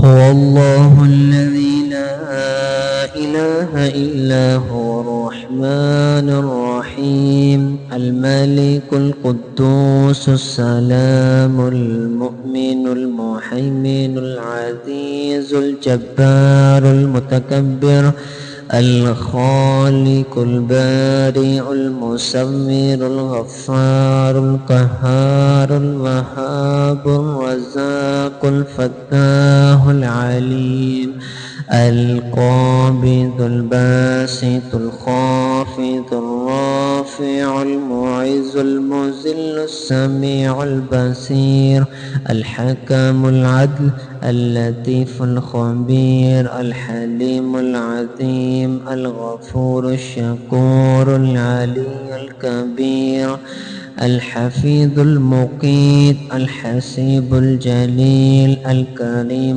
هو الله الذي لا إله إلا هو الرحمن الرحيم الملك القدوس السلام المؤمن المهيمن العزيز الجبار المتكبر الخالق البارئ المصور الغفار القهار الوهاب الرزاق الفتاح العليم القابض الباسط الخافض الرافع المعز المذل السميع البصير الحكم العدل اللطيف الخبير الحليم العظيم الغفور الشكور العلي الكبير الحفيظ المقيت الحسيب الجليل الكريم